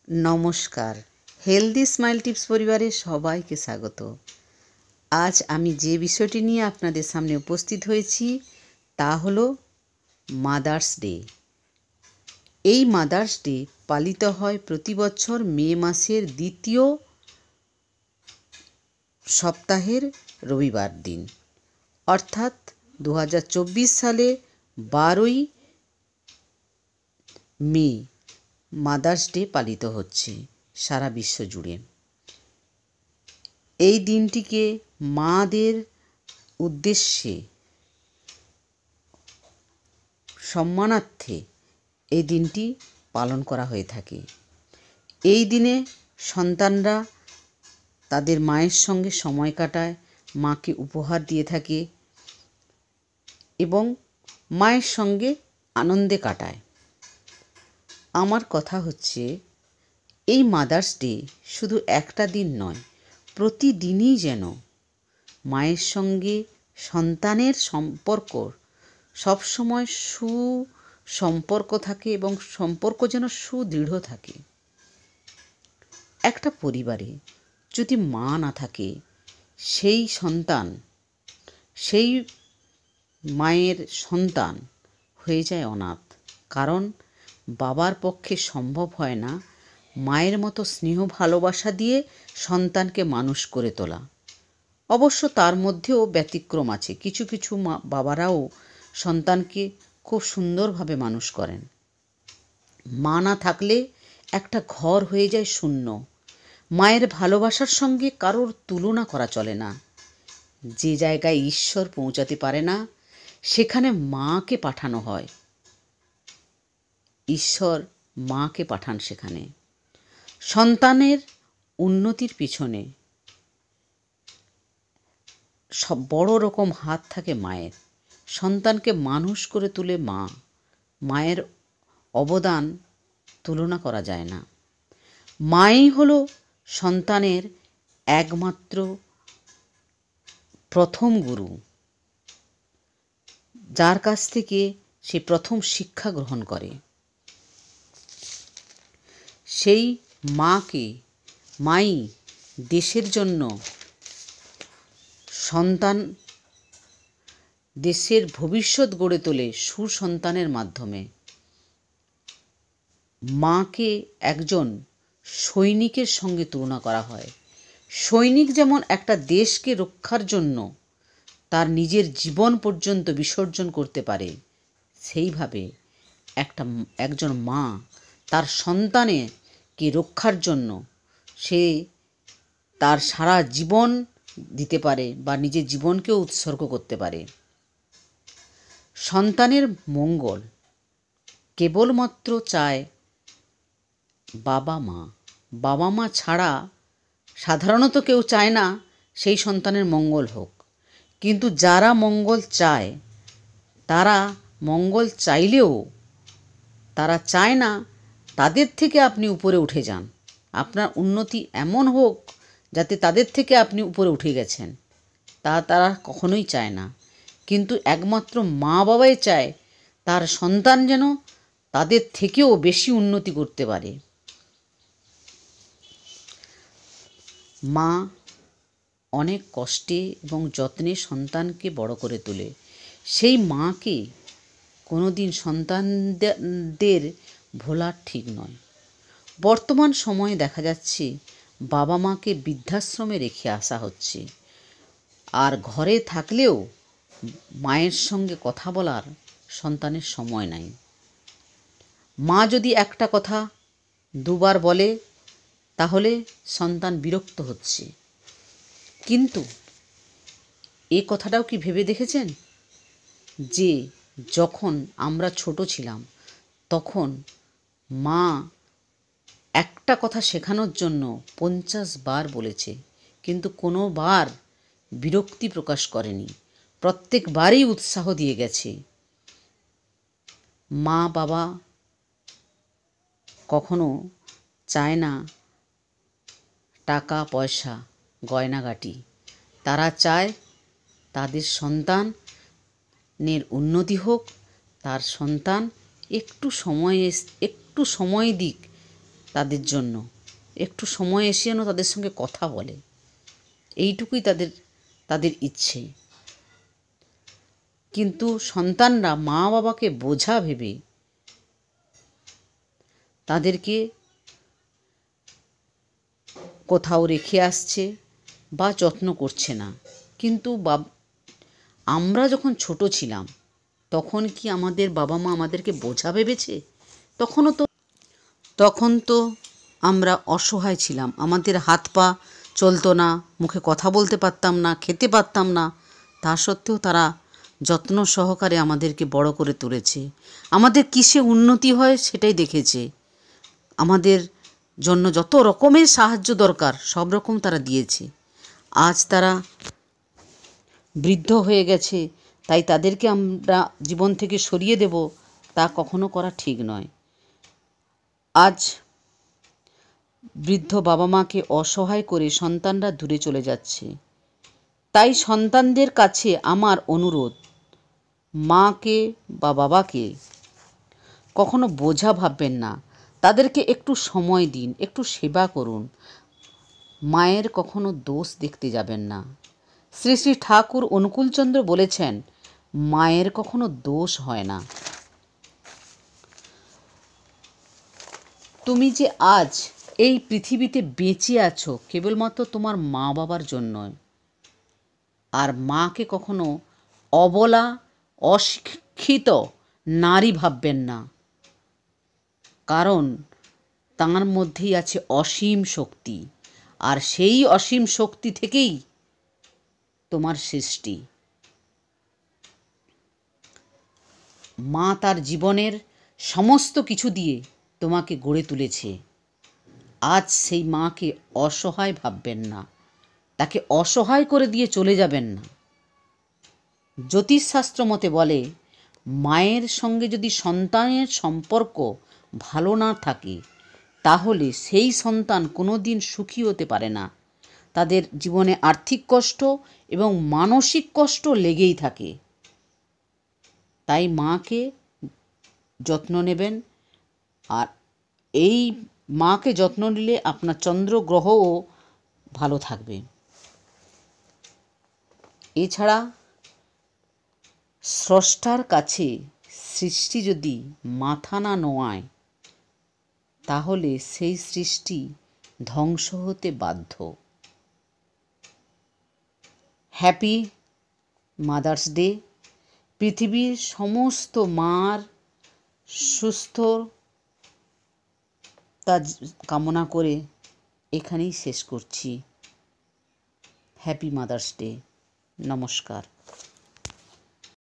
নমস্কার, healthy smile tips পরিবারে সবাইকে স্বাগত। আজ আমি যে বিষয়টি নিয়ে আপনাদের সামনে উপস্থিত হয়েছি তা হলো মাদার্স ডে। এই মাদার্স ডে পালিত হয় প্রতি বছর মে মাসের দ্বিতীয় সপ্তাহের রবিবার দিন, অর্থাৎ 2024 সালে 12ই মে মাদার্স ডে পালিত হচ্ছে সারা বিশ্ব জুড়ে। এই দিনটিকে মাদের উদ্দেশ্যে সম্মানার্থে এই দিনটি পালন করা হয়ে থাকে। এই দিনে সন্তানরা তাদের মায়ের সঙ্গে সময় কাটায়, মাকে উপহার দিয়ে থাকে এবং মায়ের সঙ্গে আনন্দে কাটায়। আমার কথা হচ্ছে, এই মাদার্স ডে শুধু একটা দিন নয়, প্রতিদিনই যেন মায়ের সঙ্গে সন্তানের সম্পর্ক সবসময় সুসম্পর্ক থাকে এবং সম্পর্ক যেন সুদৃঢ় থাকে। একটা পরিবারে যদি মা না থাকে, সেই মায়ের সন্তান হয়ে যায় অনাথ। কারণ বাবার পক্ষে সম্ভব হয় না মায়ের মতো স্নেহ ভালোবাসা দিয়ে সন্তানকে মানুষ করে তোলা। অবশ্য তার মধ্যেও ব্যতিক্রম আছে, কিছু কিছু বাবারাও সন্তানকে খুব সুন্দরভাবে মানুষ করেন। মা না থাকলে একটা ঘর হয়ে যায় শূন্য। মায়ের ভালোবাসার সঙ্গে কারোর তুলনা করা চলে না। যে জায়গায় ঈশ্বর পৌঁছাতে পারে না, সেখানে মাকে পাঠানো হয়। ঈশ্বর মাকে পাঠান সেখানে। সন্তানের উন্নতির পিছনে সব বড় রকম হাত থাকে মায়ের। সন্তানকে মানুষ করে তুলে মায়ের অবদান তুলনা করা যায় না। মাই হলো সন্তানের একমাত্র প্রথম গুরু, যার কাছ থেকে সে প্রথম শিক্ষা গ্রহণ করে। সেই মাই দেশের জন্য দেশের ভবিষ্যৎ গড়ে তোলে সুসন্তানের মাধ্যমে। মাকে একজন সৈনিকের সঙ্গে তুলনা করা হয়। সৈনিক যেমন একটা দেশকে রক্ষার জন্য তার নিজের জীবন পর্যন্ত বিসর্জন করতে পারে, সেইভাবে একজন মা তার সন্তানকে রক্ষার জন্য সে তার সারা জীবন দিতে পারে বা নিজের জীবনকেও উৎসর্গ করতে পারে। সন্তানের মঙ্গল কেবলমাত্র চায় বাবা মা ছাড়া সাধারণত কেউ চায় না সেই সন্তানের মঙ্গল হোক। কিন্তু যারা মঙ্গল চায়, তারা মঙ্গল চাইলেও তারা চায় না তাদের থেকে আপনি উপরে উঠে যান, আপনার উন্নতি এমন হোক যাতে তাদের থেকে আপনি উপরে উঠে গেছেন, তারা কখনোই চায় না। কিন্তু একমাত্র মা বাবাই চায় তার সন্তান যেন তাদের থেকেও বেশি উন্নতি করতে পারে। মা অনেক কষ্টে এবং যত্নে সন্তানকে বড় করে তোলে। সেই মাকে কোনোদিন সন্তানদের ভোলা ঠিক নয়। বর্তমান সময়ে দেখা যাচ্ছে বাবা মাকে বৃদ্ধাশ্রমে রেখে আসা হচ্ছে, আর ঘরে থাকলেও মায়ের সঙ্গে কথা বলার সন্তানের সময় নাই। মা যদি একটা কথা দুবার বলে তাহলে সন্তান বিরক্ত হচ্ছে। কিন্তু এ কথাটাও কি ভেবে দেখেছেন যে যখন আমরা ছোট ছিলাম তখন মা একটা কথা শেখানোর জন্য 50 বার বলেছে, কিন্তু কোনো বার বিরক্তি প্রকাশ করেনি, প্রত্যেকবারই উৎসাহ দিয়ে গেছে। মা বাবা কখনো চায় না টাকা পয়সা গয়নাগাটি, তারা চায় তাদের সন্তানের উন্নতি হোক, তার সন্তান একটু সময় দিক তাদের জন্য একটু সময় এসে যেন তাদের সঙ্গে কথা বলে, এইটুকুই তাদের ইচ্ছে। কিন্তু সন্তানরা মা বাবাকে বোঝা ভেবে তাদেরকে কোথাও রেখে আসছে বা যত্ন করছে না। কিন্তু আমরা যখন ছোট ছিলাম তখন কি আমাদের বাবা মা আমাদেরকে বোঝা ভেবেছে? তখন তো আমরা অসহায় ছিলাম, আমাদের হাত পা চলতো না, মুখে কথা বলতে পারতাম না, খেতে পারতাম না। তা সত্ত্বেও তারা যত্ন সহকারে আমাদেরকে বড় করে তুলেছে। আমাদের কিসে উন্নতি হয় সেটাই দেখেছে। আমাদের জন্য যত রকমের সাহায্য দরকার সব রকম তারা দিয়েছে। আজ তারা বৃদ্ধ হয়ে গেছে, তাই তাদেরকে আমরা জীবন থেকে সরিয়ে দেব, তা কখনো করা ঠিক নয়। আজ বৃদ্ধ বাবা মাকে অসহায় করে সন্তানরা দূরে চলে যাচ্ছে। তাই সন্তানদের কাছে আমার অনুরোধ, মাকে বা বাবাকে কখনো বোঝা ভাববেন না, তাদেরকে একটু সময় দিন, একটু সেবা করুন। মায়ের কখনো দোষ দেখতে যাবেন না। শ্রী শ্রী ঠাকুর অনুকূলচন্দ্র বলেছেন, মায়ের কখনো দোষ হয় না। তুমি যে আজ এই পৃথিবীতে বেঁচে আছো কেবলমাত্র তোমার মা বাবার জন্যই। আর মাকে কখনো অবলা, অশিক্ষিত নারী ভাববেন না, কারণ তাঁর মধ্যেই আছে অসীম শক্তি, আর সেই অসীম শক্তি থেকেই তোমার সৃষ্টি। মা তার জীবনের সমস্ত কিছু দিয়ে তোমাকে গড়ে তুলেছে। আজ সেই মাকে অসহায় ভাববেন না, তাকে অসহায় করে দিয়ে চলে যাবেন না। জ্যোতিষশাস্ত্র মতে বলে, মায়ের সঙ্গে যদি সন্তানের সম্পর্ক ভালো না থাকে তাহলে সেই সন্তান কোনো দিন সুখী হতে পারে না। তাদের জীবনে আর্থিক কষ্ট এবং মানসিক কষ্ট লেগেই থাকে। তাই মাকে যত্ন নেবেন, আর এই মাকে যত্ন নিলে আপনার চন্দ্র গ্রহও ভালো থাকবে। এছাড়া স্রষ্টার কাছে সৃষ্টি যদি মাথা না নোয়ায় তাহলে সেই সৃষ্টি ধ্বংস হতে বাধ্য। Happy mother's day. পৃথিবীর সমস্ত মার সুস্থতা কামনা করে এখানেই শেষ করছি। Happy mother's day. নমস্কার।